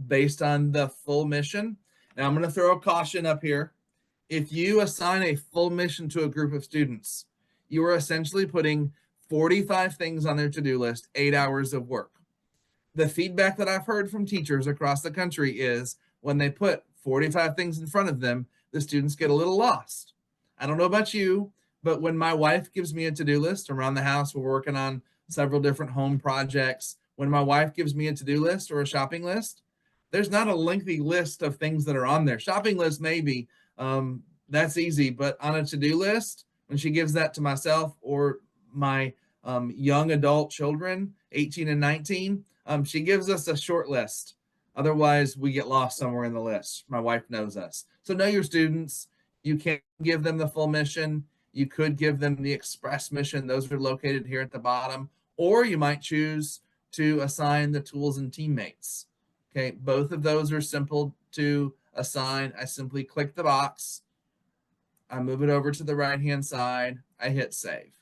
based on the full mission. Now I'm going to throw a caution up here. If you assign a full mission to a group of students, you are essentially putting 45 things on their to-do list, 8 hours of work. The feedback that I've heard from teachers across the country is when they put 45 things in front of them, the students get a little lost. I don't know about you, but when my wife gives me a to-do list around the house, we're working on several different home projects. When my wife gives me a to-do list or a shopping list, there's not a lengthy list of things that are on there. Shopping list, maybe, that's easy, but on a to-do list, when she gives that to myself or my young adult children, 18 and 19, she gives us a short list. Otherwise, we get lost somewhere in the list. My wife knows us. So know your students. You can't give them the full mission. You could give them the express mission. Those are located here at the bottom. Or you might choose to assign the tools and teammates. Okay, both of those are simple to assign. I simply click the box. I move it over to the right-hand side. I hit save.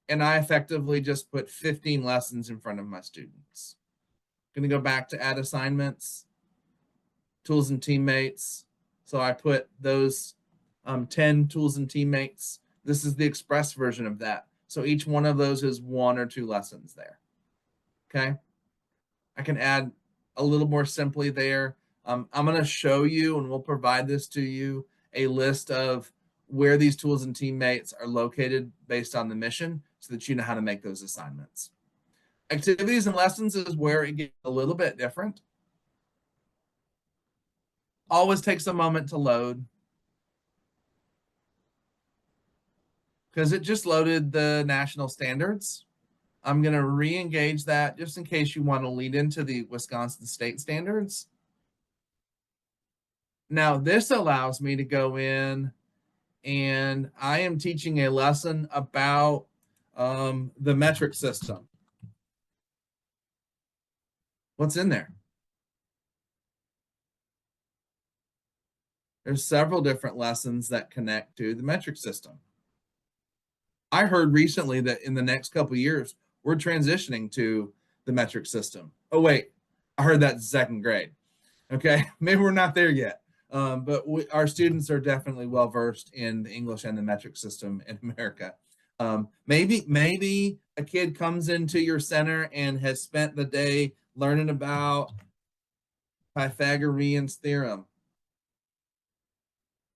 And I effectively just put 15 lessons in front of my students. I'm going to go back to add assignments, tools and teammates. So I put those 10 tools and teammates. This is the express version of that. So each one of those is 1 or 2 lessons there. Okay. I can add a little more simply there. I'm going to show you, and we'll provide this to you, a list of where these tools and teammates are located based on the mission so that you know how to make those assignments. Activities and lessons is where it gets a little bit different. Always takes a moment to load because it just loaded the national standards. I'm going to re-engage that just in case you want to lead into the Wisconsin state standards. Now, this allows me to go in, and I am teaching a lesson about the metric system. What's in there? There's several different lessons that connect to the metric system. I heard recently that in the next couple of years, we're transitioning to the metric system. Oh, wait, I heard that in 2nd grade. Okay, maybe we're not there yet. But our students are definitely well-versed in the English and the metric system in America. Maybe a kid comes into your center and has spent the day learning about Pythagorean's theorem.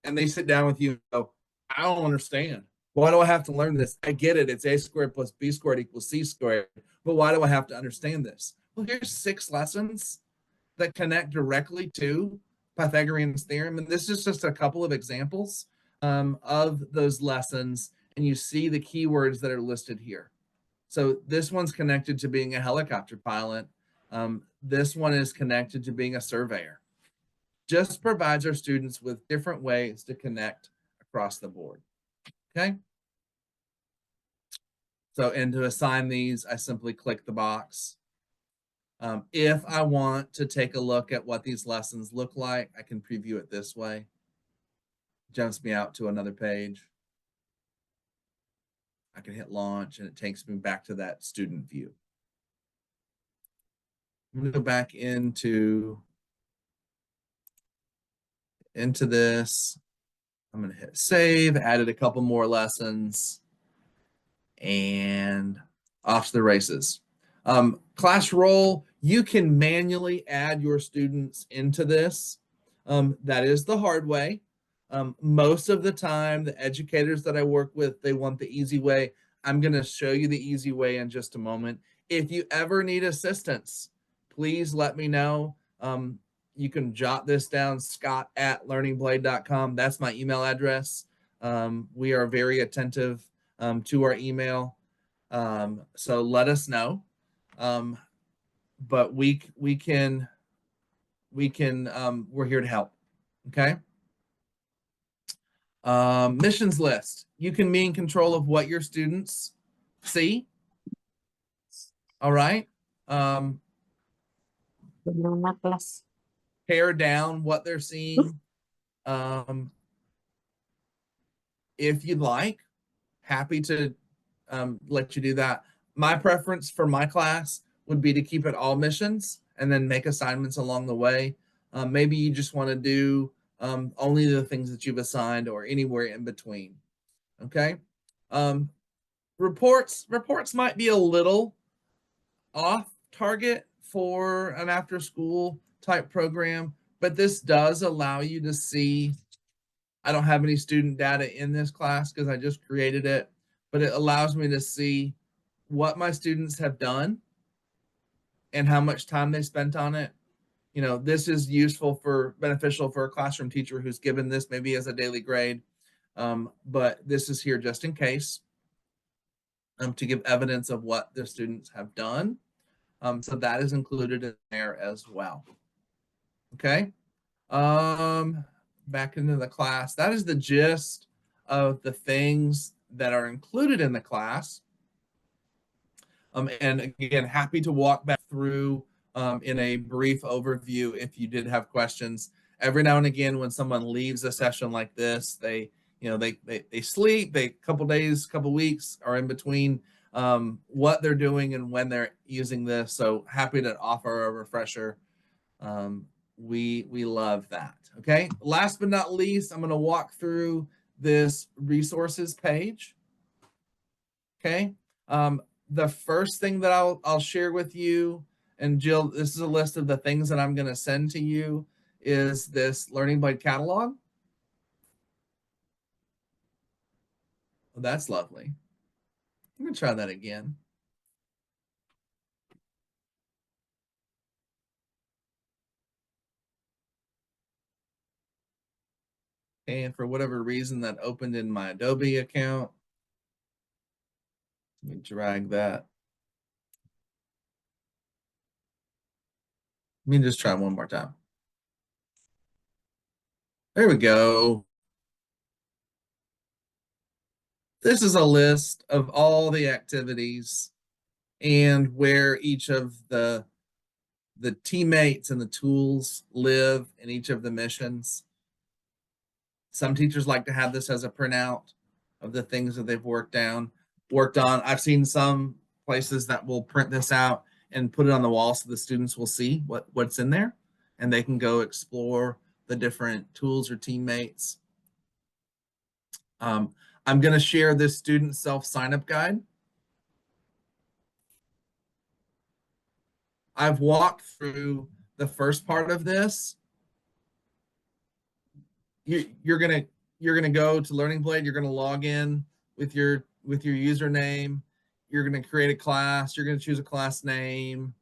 And they sit down with you and go, I don't understand. Why do I have to learn this? I get it. It's a squared plus b squared equals c squared. But why do I have to understand this? Well, here's 6 lessons that connect directly to Pythagorean's theorem. And this is just a couple of examples of those lessons. And you see the keywords that are listed here. So this one's connected to being a helicopter pilot. This one is connected to being a surveyor. Just provides our students with different ways to connect across the board. Okay. So, and to assign these, I simply click the box. If I want to take a look at what these lessons look like, I can preview it this way. Jumps me out to another page. I can hit launch and it takes me back to that student view. I'm going to go back into this. I'm going to hit save, added a couple more lessons, and off to the races. Class roll, you can manually add your students into this. That is the hard way. Most of the time, the educators that I work with, they want the easy way. I'm going to show you the easy way in just a moment. If you ever need assistance, please let me know. You can jot this down, scott@learningblade.com. That's my email address. We are very attentive to our email. So let us know. But we're here to help. Okay. Missions list. You can be in control of what your students see. All right. Pare down what they're seeing. If you'd like, happy to let you do that. My preference for my class would be to keep it all missions and then make assignments along the way. Maybe you just want to do only the things that you've assigned or anywhere in between. Okay. Reports might be a little off target for an after school type program, but this does allow you to see. I don't have any student data in this class because I just created it, but it allows me to see what my students have done and how much time they spent on it. You know, this is beneficial for a classroom teacher who's given this maybe as a daily grade. But this is here just in case to give evidence of what the students have done. So that is included in there as well. Okay. Back into the class. That is the gist of the things that are included in the class. And again, happy to walk back through in a brief overview if you did have questions. Every now and again, when someone leaves a session like this, they sleep, they couple days, couple weeks are in between what they're doing and when they're using this. So happy to offer a refresher. We love that. Okay. Last but not least, I'm going to walk through this resources page. Okay. The first thing that I'll share with you, and Jill, this is a list of the things that I'm going to send to you, is this Learning Blade catalog. Oh, that's lovely. I'm going to try that again. And for whatever reason that opened in my Adobe account, let me drag that. Let me just try one more time. There we go. This is a list of all the activities and where each of the teammates and the tools live in each of the missions. Some teachers like to have this as a printout of the things that they've worked on. I've seen some places that will print this out and put it on the wall so the students will see what's in there and they can go explore the different tools or teammates. I'm going to share this student self sign-up guide. I've walked through the first part of this. You're gonna go to Learning Blade. You're gonna log in with your username. You're gonna create a class. You're gonna choose a class name,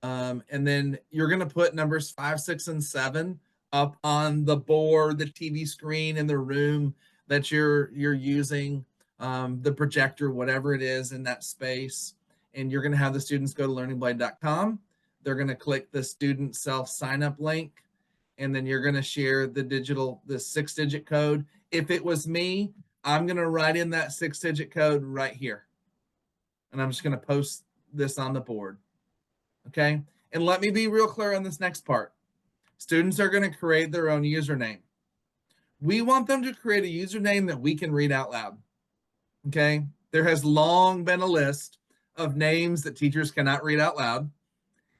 and then you're gonna put numbers 5, 6, and 7 up on the board, the TV screen in the room that you're using, the projector, whatever it is in that space. and you're going to have the students go to learningblade.com. They're going to click the student self sign up link, and then you're going to share the 6-digit code. If it was me, I'm going to write in that 6-digit code right here, and I'm just going to post this on the board. Okay. And let me be real clear on this next part. Students are going to create their own username. We want them to create a username that we can read out loud. Okay. There has long been a list of names that teachers cannot read out loud.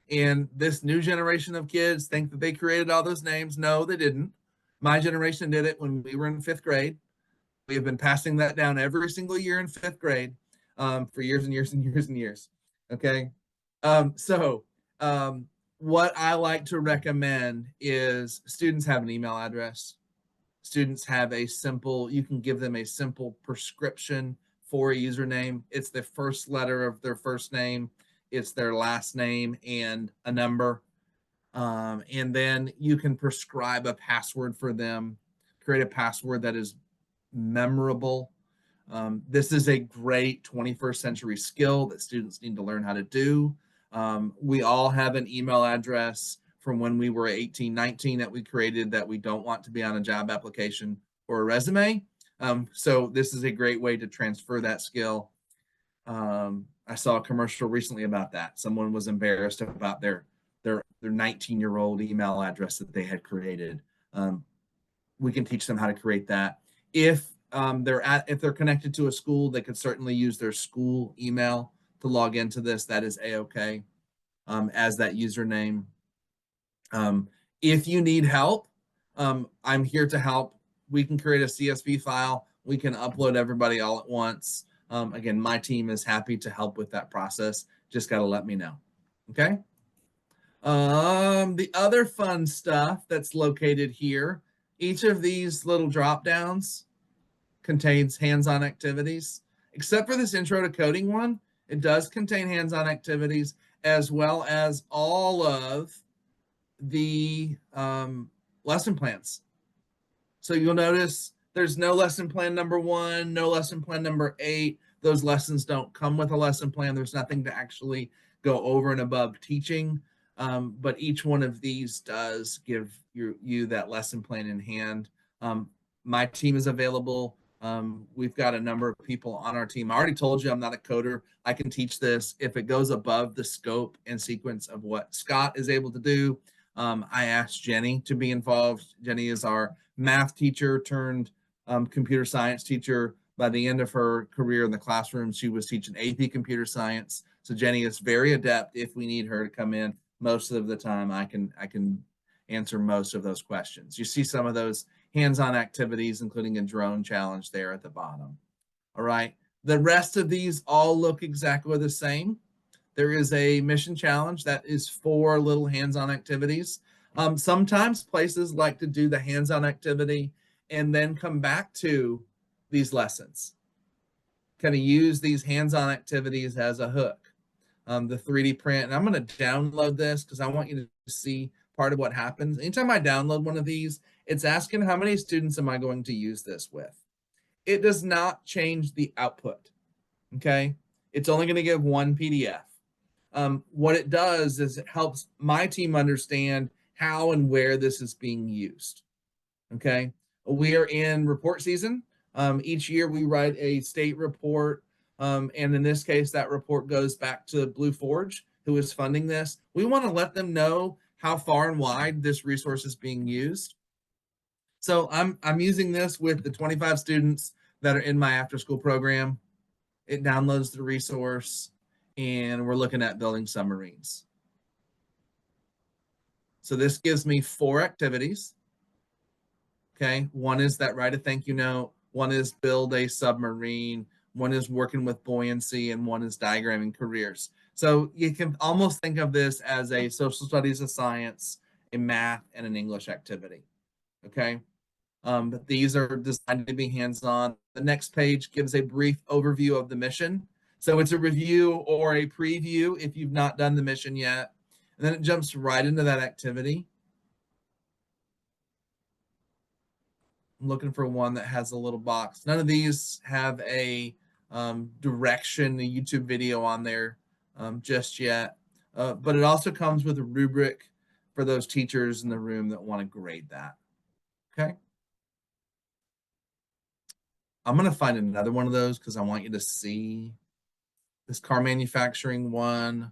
And this new generation of kids think that they created all those names. No, they didn't. My generation did it when we were in 5th grade. We have been passing that down every single year in 5th grade for years and years and years and years. Okay. What I like to recommend is students have an email address. Students have you can give them a simple prescription for a username. It's the first letter of their first name, it's their last name, and a number. And then you can prescribe a password for them, create a password that is memorable. This is a great 21st century skill that students need to learn how to do. We all have an email address from when we were 18, 19 that we created that we don't want to be on a job application or a resume. So this is a great way to transfer that skill. I saw a commercial recently about that. Someone was embarrassed about their 19-year-old email address that they had created. We can teach them how to create that. If they're connected to a school, they could certainly use their school email to log into this. That is a-okay as that username. If you need help, I'm here to help. We can create a CSV file. We can upload everybody all at once. Again, my team is happy to help with that process. Just got to let me know. Okay. The other fun stuff that's located here, each of these little drop downs contains hands-on activities. Except for this intro to coding one, it does contain hands-on activities as well as all of the lesson plans. So you'll notice there's no lesson plan number 1, no lesson plan number 8. Those lessons don't come with a lesson plan. There's nothing to actually go over and above teaching. But each one of these does give you that lesson plan in hand. My team is available. We've got a number of people on our team. I already told you I'm not a coder. I can teach this. If it goes above the scope and sequence of what Scott is able to do, I asked Jenny to be involved. Jenny is our math teacher turned computer science teacher. By the end of her career in the classroom, she was teaching AP computer science. So Jenny is very adept if we need her to come in. Most of the time I can answer most of those questions. You see some of those hands-on activities, including a drone challenge there at the bottom. All right. The rest of these all look exactly the same. There is a mission challenge that is 4 little hands-on activities. Sometimes places like to do the hands-on activity and then come back to these lessons. Kind of use these hands-on activities as a hook. The 3D print, and I'm going to download this because I want you to see part of what happens. Anytime I download one of these, it's asking how many students am I going to use this with. It does not change the output, okay? It's only going to give 1 PDF. What it does is it helps my team understand how and where this is being used, okay? We are in report season. Each year we write a state report, and in this case, that report goes back to Blue Forge, who is funding this. We want to let them know how far and wide this resource is being used. So I'm using this with the 25 students that are in my after-school program. It downloads the resource, and we're looking at building submarines. So this gives me 4 activities. Okay, one is that write a thank you note, one is build a submarine, one is working with buoyancy, and one is diagramming careers. So you can almost think of this as a social studies, a science, a math, and an English activity. Okay, but these are designed to be hands-on. The next page gives a brief overview of the mission. So it's a review or a preview if you've not done the mission yet. And then it jumps right into that activity. I'm looking for one that has a little box. None of these have a direction, a YouTube video on there. just yet. But it also comes with a rubric for those teachers in the room that want to grade that. Okay. I'm going to find another one of those because I want you to see this car manufacturing one.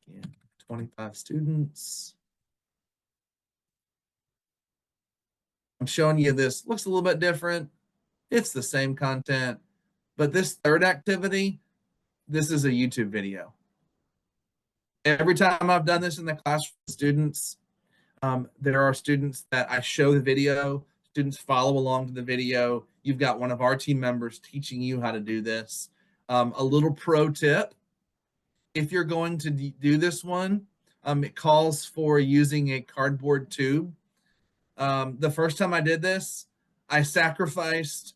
Again, 25 students. I'm showing you this. Looks a little bit different. It's the same content. But this third activity, this is a YouTube video. Every time I've done this in the classroom with students, there are students that I show the video, students follow along to the video. You've got one of our team members teaching you how to do this. A little pro tip, if you're going to do this one, it calls for using a cardboard tube. The first time I did this, I sacrificed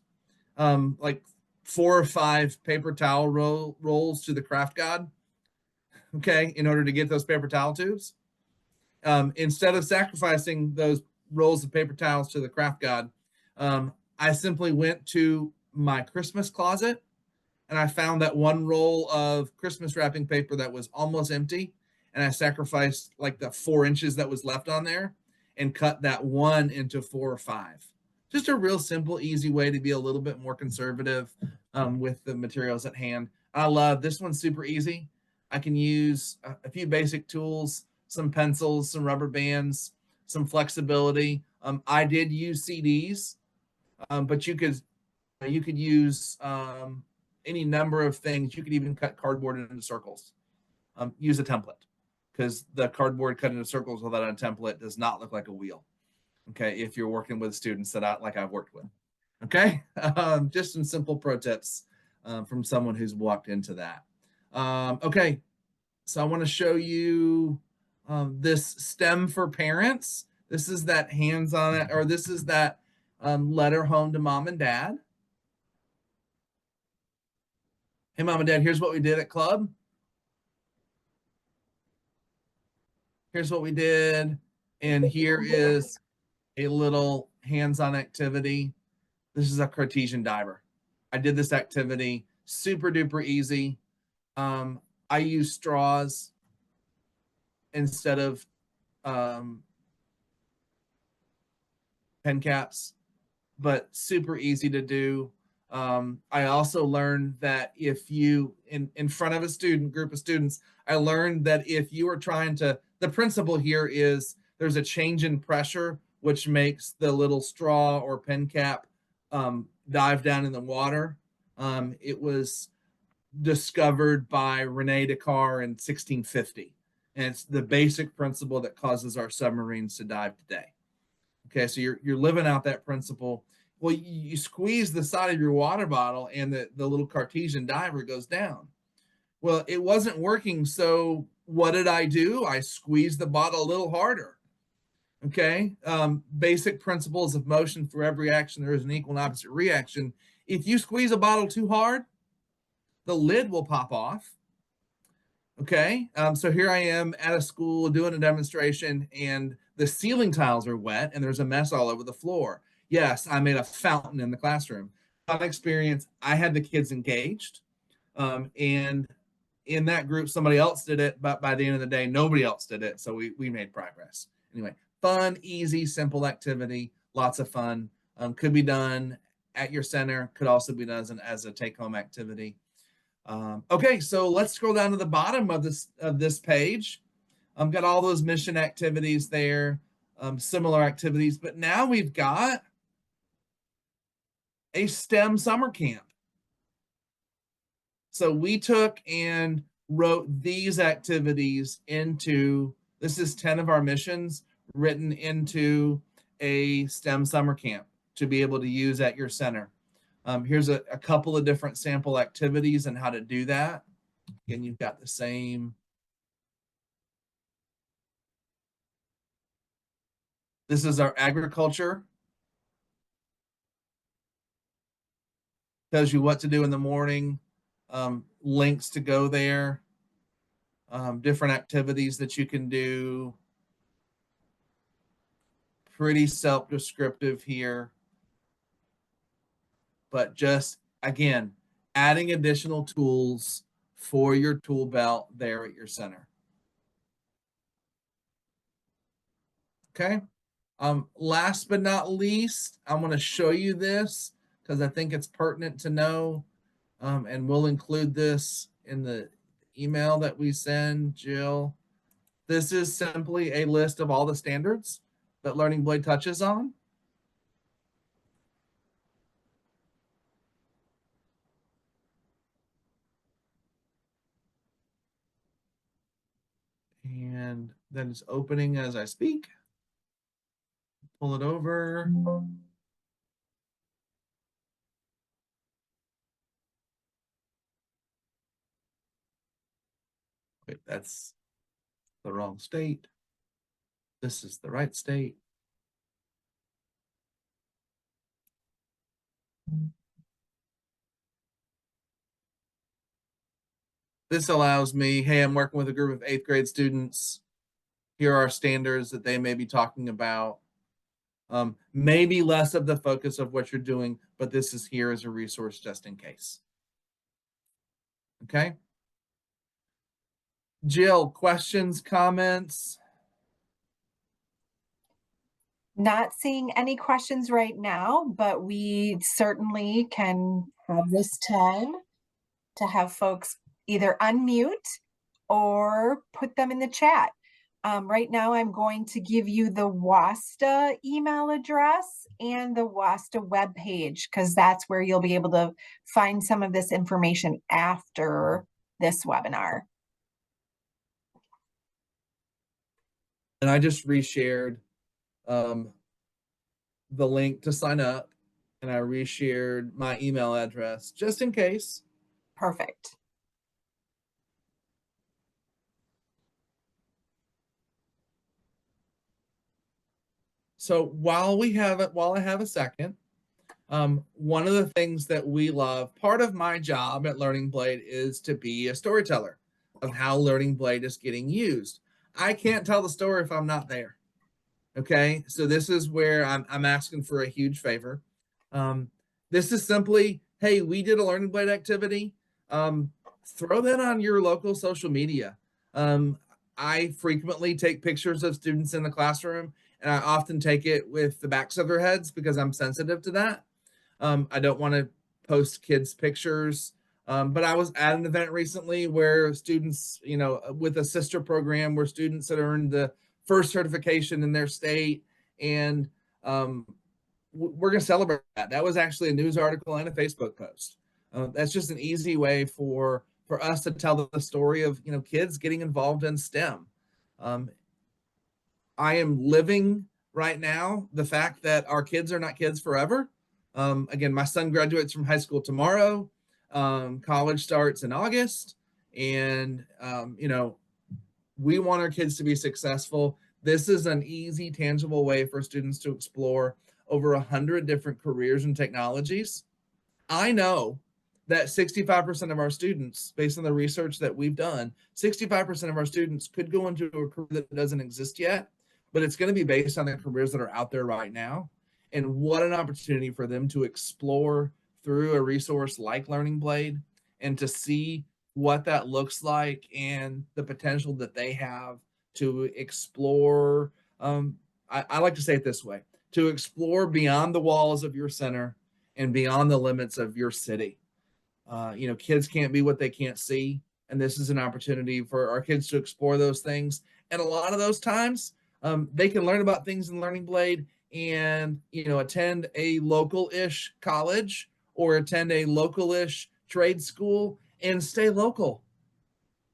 like 4 or 5 paper towel rolls to the craft god, okay, in order to get those paper towel tubes. Instead of sacrificing those rolls of paper towels to the craft god, I simply went to my Christmas closet and I found that one roll of Christmas wrapping paper that was almost empty. And I sacrificed like the 4 inches that was left on there and cut that one into 4 or 5. Just a real simple, easy way to be a little bit more conservative with the materials at hand. I love this one's super easy. I can use a few basic tools, some pencils, some rubber bands, some flexibility. I did use CDs, but you could use any number of things. You could even cut cardboard into circles. Use a template because the cardboard cut into circles without a template does not look like a wheel. Okay, if you're working with students that I've worked with. Okay, just some simple pro tips from someone who's walked into that. Okay, so I want to show you this STEM for parents. This is that hands-on it, or this is that letter home to mom and dad. Hey, mom and dad, here's what we did at club. Here's what we did. And here is a little hands-on activity. This is a Cartesian diver. I did this activity, super duper easy. I use straws instead of pen caps, but super easy to do. I also learned that if you, in front of a group of students, I learned that if you are trying to, the principle here is there's a change in pressure, which makes the little straw or pen cap dive down in the water. It was discovered by Rene Descartes in 1650. And it's the basic principle that causes our submarines to dive today. Okay, so you're living out that principle. Well, you squeeze the side of your water bottle and the little Cartesian diver goes down. Well, it wasn't working, so what did I do? I squeezed the bottle a little harder. Okay, basic principles of motion: for every action there is an equal and opposite reaction. If you squeeze a bottle too hard, the lid will pop off. Okay, so here I am at a school doing a demonstration and the ceiling tiles are wet and there's a mess all over the floor. Yes, I made a fountain in the classroom. Fun experience. I had the kids engaged, and in that group somebody else did it, but by the end of the day nobody else did it, so we made progress. Anyway, fun, easy, simple activity, lots of fun. Could be done at your center, could also be done as a take-home activity. Okay, so let's scroll down to the bottom of this page. I've got all those mission activities there, similar activities, but now we've got a STEM summer camp. So we took and wrote these activities into, this is 10 of our missions written into a STEM summer camp to be able to use at your center. Here's a couple of different sample activities and how to do that. Again, you've got the same. This is our agriculture. Tells you what to do in the morning, links to go there, different activities that you can do. Pretty self-descriptive here. But just, again, adding additional tools for your tool belt there at your center. Okay. Last but not least, I'm going to show you this because I think it's pertinent to know, and we'll include this in the email that we send, Jill. This is simply a list of all the standards that Learning Blade touches on. And then it's opening as I speak. Pull it over. Wait, that's the wrong state. This is the right state. This allows me, hey, I'm working with a group of 8th grade students. Here are standards that they may be talking about. Maybe less of the focus of what you're doing, but this is here as a resource just in case. Okay. Jill, questions, comments? Not seeing any questions right now, but we certainly can have this time to have folks either unmute or put them in the chat. Right now, I'm going to give you the WASTA email address and the WASTA webpage, because that's where you'll be able to find some of this information after this webinar. And I just reshared the link to sign up, and I reshared my email address just in case. Perfect. So while I have a second, one of the things that we love, part of my job at Learning Blade is to be a storyteller of how Learning Blade is getting used. I can't tell the story if I'm not there. Okay, so this is where I'm asking for a huge favor. This is simply, hey, we did a Learning Blade activity. Throw that on your local social media. I frequently take pictures of students in the classroom, and I often take it with the backs of their heads because I'm sensitive to that. I don't want to post kids' pictures. But I was at an event recently where students, with a sister program where students had earned the first certification in their state, and we're going to celebrate that. That was actually a news article and a Facebook post. That's just an easy way for us to tell the story of kids getting involved in STEM. I am living right now the fact that our kids are not kids forever. Again, my son graduates from high school tomorrow. College starts in August, and we want our kids to be successful. This is an easy, tangible way for students to explore over 100 different careers and technologies. I know that 65% of our students, based on the research that we've done, 65% of our students could go into a career that doesn't exist yet, but it's going to be based on the careers that are out there right now. And what an opportunity for them to explore through a resource like Learning Blade and to see what that looks like and the potential that they have to explore. I like to say it this way, to explore beyond the walls of your center and beyond the limits of your city. Kids can't be what they can't see. And this is an opportunity for our kids to explore those things. And a lot of those times, they can learn about things in Learning Blade and, attend a local-ish college or attend a local-ish trade school and stay local.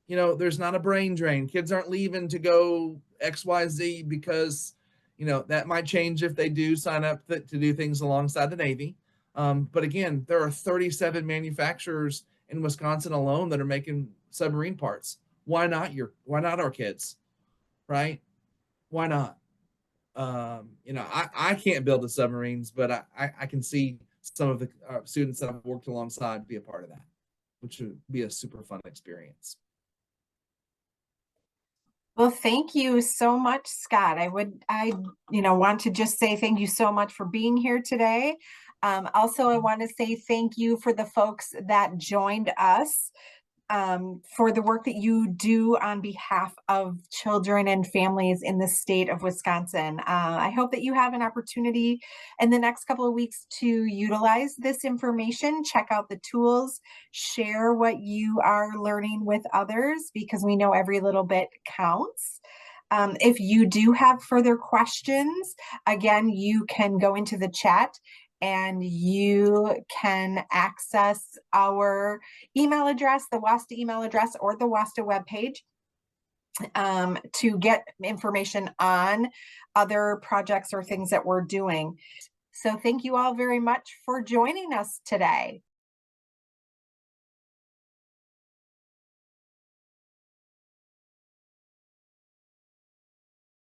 There's not a brain drain. Kids aren't leaving to go XYZ because, that might change if they do sign up to do things alongside the Navy. But again, there are 37 manufacturers in Wisconsin alone that are making submarine parts. Why not our kids, right? Why not? I can't build the submarines, but I can see some of the students that I've worked alongside be a part of that, which would be a super fun experience. Well, thank you so much, Scott. I want to just say thank you so much for being here today. Also, I want to say thank you for the folks that joined us for the work that you do on behalf of children and families in the state of Wisconsin. I hope that you have an opportunity in the next couple of weeks to utilize this information, check out the tools, share what you are learning with others, because we know every little bit counts. If you do have further questions, again, you can go into the chat and you can access our email address, the WASTA email address, or the WASTA webpage to get information on other projects or things that we're doing. So thank you all very much for joining us today.